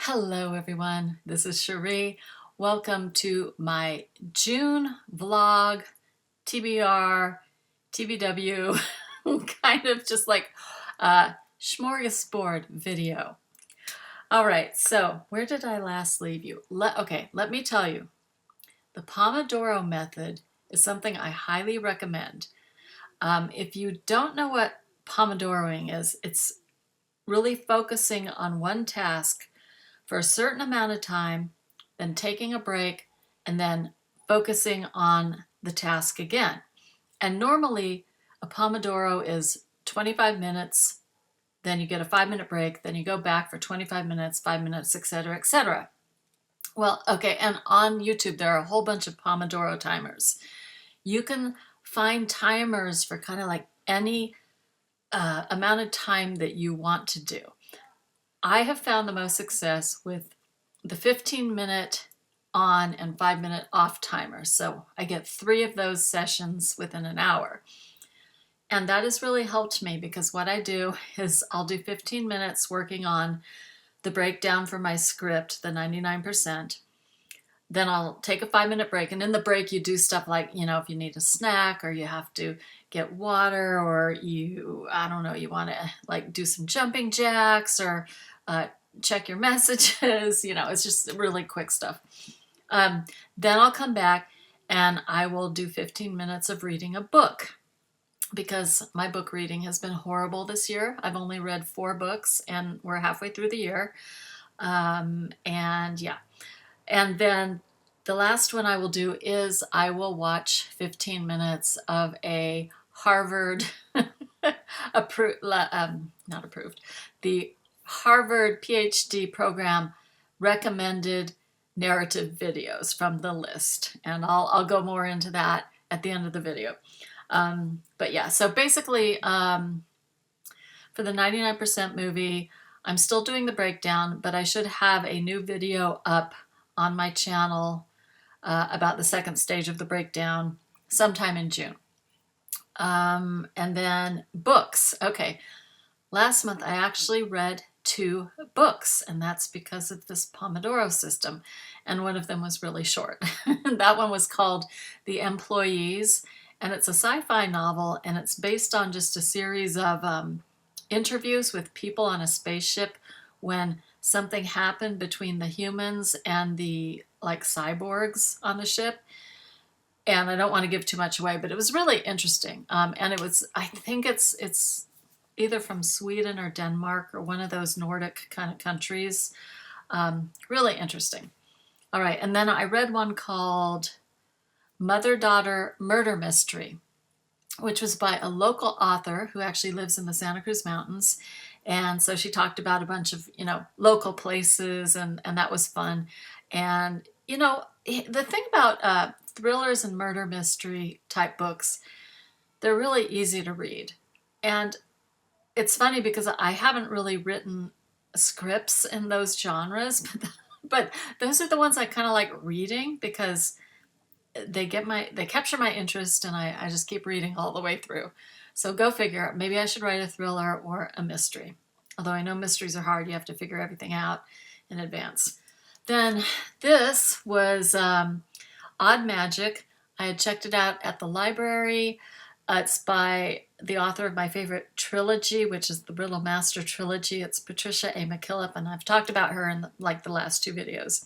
Hello everyone, this is Cherie. Welcome to my June vlog, TBR, TBW, kind of just like a smorgasbord video. All right, so where did I last leave you? Let me tell you, the Pomodoro method is something I highly recommend. If you don't know what Pomodoroing is, it's really focusing on one task for a certain amount of time, then taking a break, and then focusing on the task again. And normally, a Pomodoro is 25 minutes, then you get a 5-minute break, then you go back for 25 minutes, 5 minutes, etc., etc. Well, okay, and on YouTube, there are a whole bunch of Pomodoro timers. You can find timers for kind of like any amount of time that you want to do. I have found the most success with the 15-minute on and 5-minute off timer. So I get 3 of those sessions within an hour. And that has really helped me because what I do is I'll do 15 minutes working on the breakdown for my script, the 99%. Then I'll take a 5-minute break. And in the break, you do stuff like, if you need a snack or you have to get water or you want to like do some jumping jacks or check your messages, it's just really quick stuff. Then I'll come back and I will do 15 minutes of reading a book because my book reading has been horrible this year. I've only read 4 books and we're halfway through the year. And then the last one I will do is I will watch 15 minutes of a Harvard the Harvard PhD program recommended narrative videos from the list. And I'll go more into that at the end of the video. But yeah, so basically for the 99% movie, I'm still doing the breakdown, but I should have a new video up on my channel about the second stage of the breakdown sometime in June. And then books. Okay, last month I actually read 2 books, and that's because of this Pomodoro system. And one of them was really short. That one was called The Employees, and it's a sci-fi novel, and it's based on just a series of interviews with people on a spaceship when something happened between the humans and the cyborgs on the ship. And I don't want to give too much away, but it was really interesting. And I think it's either from Sweden or Denmark or one of those Nordic kind of countries. Really interesting. All right, and then I read one called Mother-Daughter Murder Mystery, which was by a local author who actually lives in the Santa Cruz Mountains. And so she talked about a bunch of, local places, and that was fun. And, the thing about thrillers and murder mystery type books, they're really easy to read. And it's funny because I haven't really written scripts in those genres, but those are the ones I kind of like reading because they capture my interest, and I just keep reading all the way through. So go figure. Maybe I should write a thriller or a mystery. Although I know mysteries are hard. You have to figure everything out in advance. Then this was Odd Magic. I had checked it out at the library. It's by the author of my favorite trilogy, which is the Riddle Master trilogy. It's Patricia A. McKillop, and I've talked about her in the last 2 videos.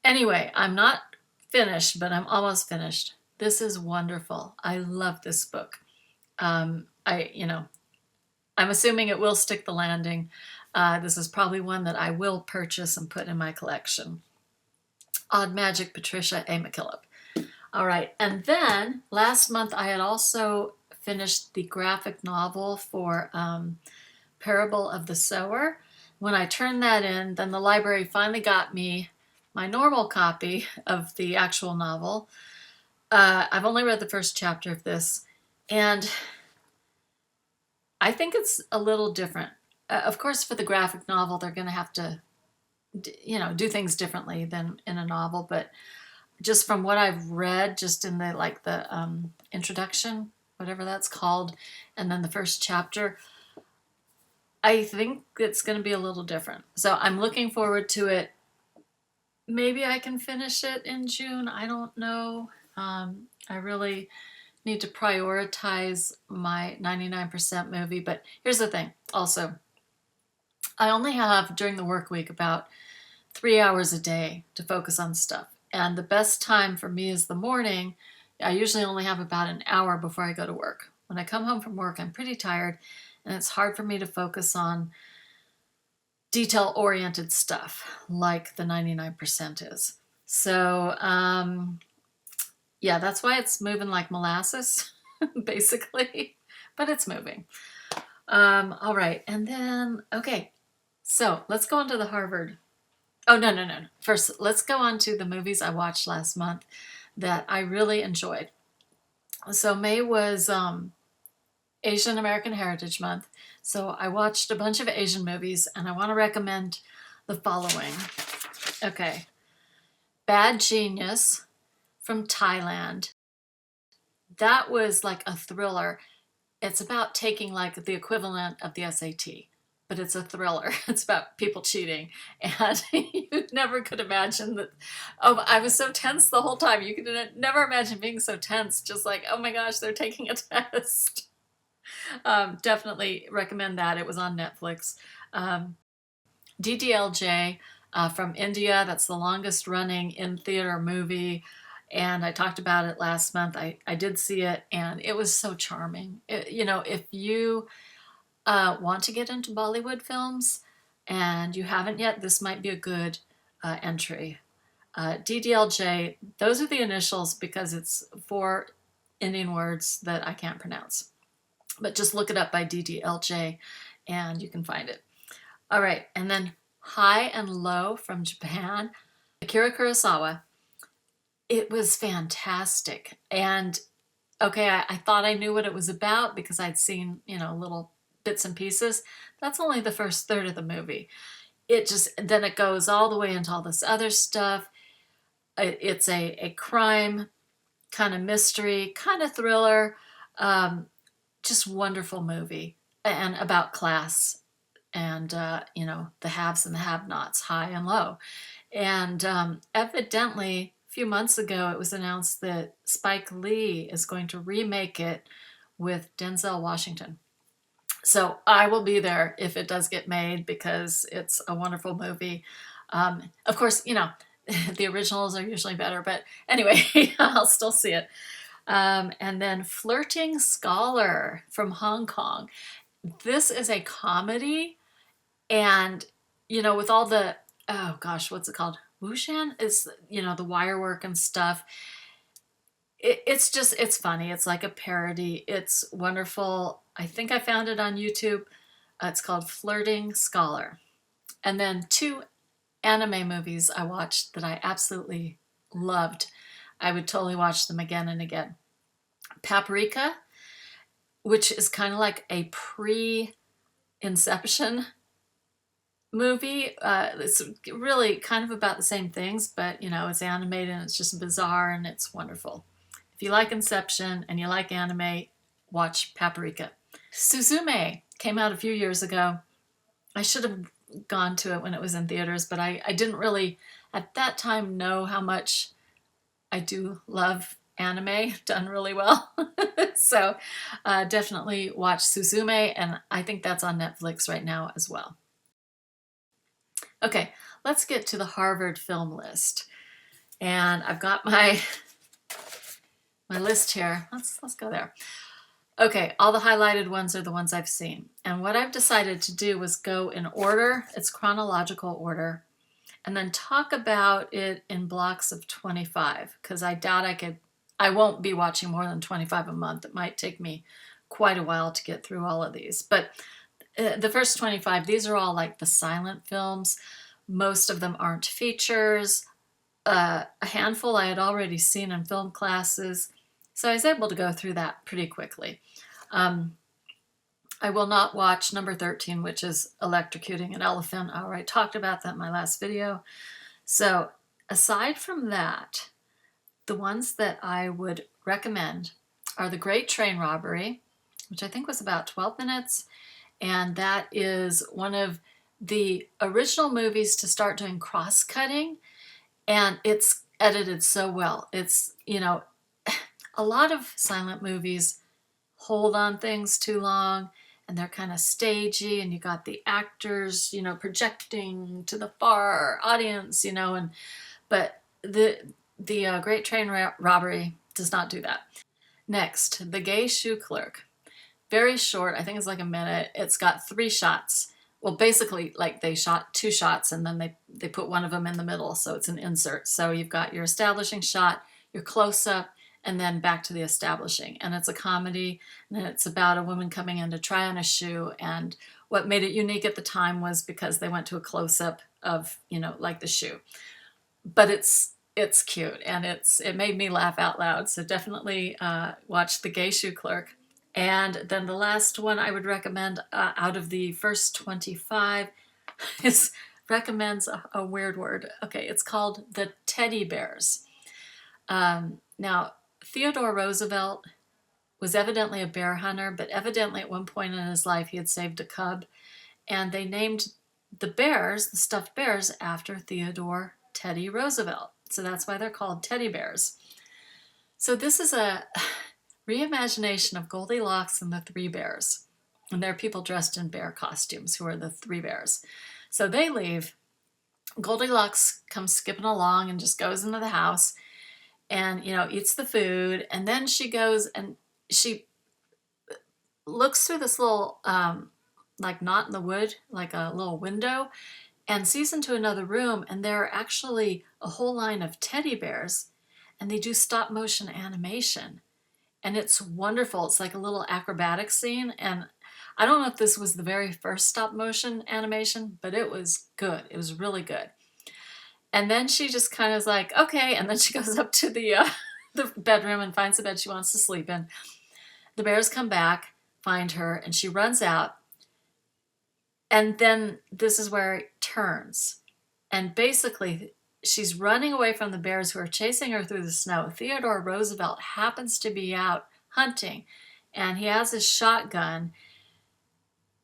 Anyway, I'm not finished, but I'm almost finished. This is wonderful. I love this book. I'm assuming it will stick the landing. This is probably one that I will purchase and put in my collection. Odd Magic, Patricia A. McKillop. All right, and then last month I had also finished the graphic novel for Parable of the Sower. When I turned that in, then the library finally got me my normal copy of the actual novel. I've only read the first chapter of this, and I think it's a little different. Of course, for the graphic novel, they're going to have to, do things differently than in a novel. But just from what I've read, just in the introduction, whatever that's called, and then the first chapter, I think it's going to be a little different. So I'm looking forward to it. Maybe I can finish it in June. I don't know. I really need to prioritize my 99% movie. But here's the thing also, I only have during the work week about 3 hours a day to focus on stuff. And the best time for me is the morning. I usually only have about an hour before I go to work. When I come home from work, I'm pretty tired, and it's hard for me to focus on detail-oriented stuff like the 99% is. So, yeah, that's why it's moving like molasses, basically, but it's moving. All right, and then, okay, so let's go on to the Harvard. Oh, no, no, no. First, let's go on to the movies I watched last month that I really enjoyed. So May was Asian American Heritage Month. So I watched a bunch of Asian movies, and I want to recommend the following. Okay. Bad Genius from Thailand. That was like a thriller. It's about taking like the equivalent of the SAT, but it's a thriller. It's about people cheating. And you never could imagine that. Oh, I was so tense the whole time. You could never imagine being so tense, just like, oh my gosh, they're taking a test. Definitely recommend that. It was on Netflix. DDLJ from India. That's the longest running in theater movie. And I talked about it last month. I did see it, and it was so charming. If you want to get into Bollywood films and you haven't yet, this might be a good entry. DDLJ, those are the initials because it's 4 Indian words that I can't pronounce. But just look it up by DDLJ and you can find it. All right, and then High and Low from Japan, Akira Kurosawa. It was fantastic. And okay, I thought I knew what it was about because I'd seen, little bits and pieces. That's only the first third of the movie. Then it goes all the way into all this other stuff. It's a crime kind of mystery, kind of thriller, just wonderful movie, and about class and, the haves and the have-nots, high and low. And evidently, a few months ago, it was announced that Spike Lee is going to remake it with Denzel Washington. So I will be there if it does get made because it's a wonderful movie. Of course, the originals are usually better, but anyway, I'll still see it. And then Flirting Scholar from Hong Kong. This is a comedy, and with all the, oh gosh, what's it called? Wuxian is, the wire work and stuff. It's funny. It's like a parody. It's wonderful. I think I found it on YouTube. It's called Flirting Scholar. And then 2 anime movies I watched that I absolutely loved. I would totally watch them again and again. Paprika, which is kind of like a pre-Inception movie. It's really kind of about the same things, but it's animated and it's just bizarre and it's wonderful. If you like Inception and you like anime, watch Paprika. Suzume came out a few years ago. I should have gone to it when it was in theaters, but I didn't really at that time know how much I do love anime done really well. So definitely watch Suzume, and I think that's on Netflix right now as well. Okay, let's get to the Harvard film list. And I've got my list here. Let's go there. Okay, all the highlighted ones are the ones I've seen. And what I've decided to do was go in order. It's chronological order. And then talk about it in blocks of 25, because I doubt I won't be watching more than 25 a month. It might take me quite a while to get through all of these. But the first 25, these are all like the silent films. Most of them aren't features. A handful I had already seen in film classes. So I was able to go through that pretty quickly. I will not watch number 13, which is Electrocuting an Elephant. I already talked about that in my last video. So aside from that, the ones that I would recommend are The Great Train Robbery, which I think was about 12 minutes, and that is one of the original movies to start doing cross-cutting, and it's edited so well. It's, a lot of silent movies hold on things too long, and they're kind of stagey, and you got the actors, projecting to the far audience, but the Great Train Robbery does not do that. Next, The Gay Shoe Clerk. Very short, I think it's like a minute. It's got 3 shots. Well, basically, like they shot 2 shots and then they put one of them in the middle, so it's an insert. So you've got your establishing shot, your close-up, and then back to the establishing. And it's a comedy, and it's about a woman coming in to try on a shoe. And what made it unique at the time was because they went to a close-up of, like the shoe. But it's cute, and it made me laugh out loud. So definitely watch The Gay Shoe Clerk. And then the last one I would recommend out of the first 25 recommends a weird word. Okay, it's called The Teddy Bears. Now, Theodore Roosevelt was evidently a bear hunter, but evidently at one point in his life he had saved a cub, and they named the bears, the stuffed bears, after Theodore Teddy Roosevelt. So that's why they're called teddy bears. So this is a reimagination of Goldilocks and the Three Bears. And there are people dressed in bear costumes who are the Three Bears. So they leave. Goldilocks comes skipping along and just goes into the house and, eats the food. And then she goes and she looks through this little, like knot in the wood, like a little window, and sees into another room. And there are actually a whole line of teddy bears, and they do stop motion animation. And it's wonderful. It's like a little acrobatic scene. And I don't know if this was the very first stop motion animation, but it was good. It was really good. And then she just kind of is like, okay. And then she goes up to the bedroom and finds the bed she wants to sleep in. The bears come back, find her, and she runs out. And then this is where it turns. And basically, she's running away from the bears who are chasing her through the snow. Theodore Roosevelt happens to be out hunting, and he has his shotgun,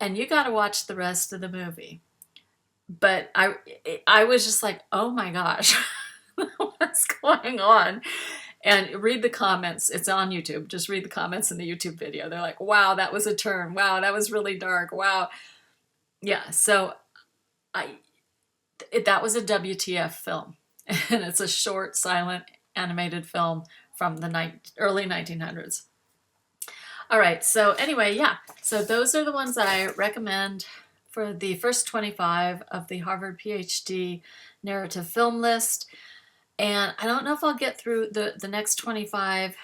and you got to watch the rest of the movie. But I was just like, oh my gosh, what's going on? And read the comments. It's on YouTube. Just read the comments in the YouTube video. They're like, wow, that was a turn. Wow, that was really dark. Wow. Yeah, so that was a WTF film, and it's a short, silent, animated film from the early 1900s. All right, so anyway, yeah, so those are the ones that I recommend for the first 25 of the Harvard PhD narrative film list. And I don't know if I'll get through the next 25,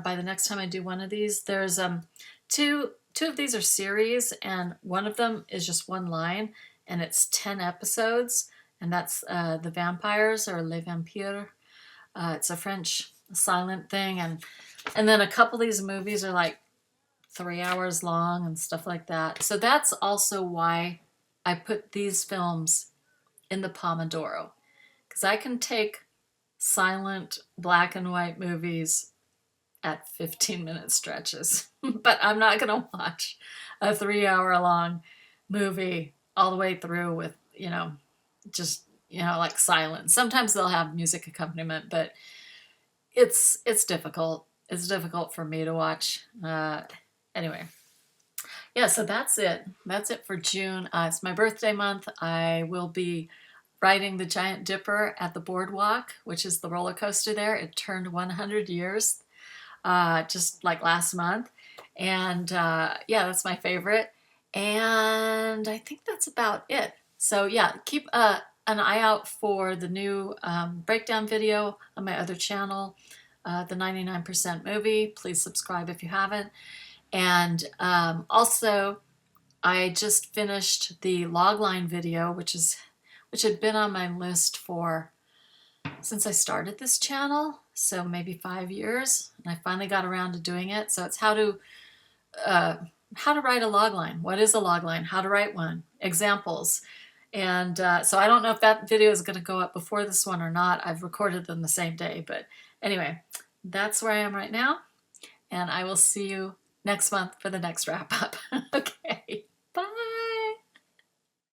by the next time I do one of these. There's two of these are series, and one of them is just one line, and it's 10 episodes. And that's The Vampires, or Les Vampires. It's a French silent thing. And then a couple of these movies are like 3 hours long and stuff like that. So that's also why I put these films in the Pomodoro. Because I can take silent black and white movies at 15-minute stretches. But I'm not going to watch a 3-hour-long movie all the way through with, just like silence. Sometimes they'll have music accompaniment, but it's difficult. It's difficult for me to watch. Anyway, yeah, so that's it. That's it for June. It's my birthday month. I will be riding the Giant Dipper at the Boardwalk, which is the roller coaster there. It turned 100 years just like last month. And yeah, that's my favorite. And I think that's about it. So yeah, keep an eye out for the new breakdown video on my other channel, the 99% Movie. Please subscribe if you haven't. And also, I just finished the logline video, which had been on my list since I started this channel, so maybe 5 years, and I finally got around to doing it. So it's how to write a logline. What is a logline? How to write one. Examples. And so I don't know if that video is going to go up before this one or not. I've recorded them the same day. But anyway, that's where I am right now. And I will see you next month for the next wrap up. Okay.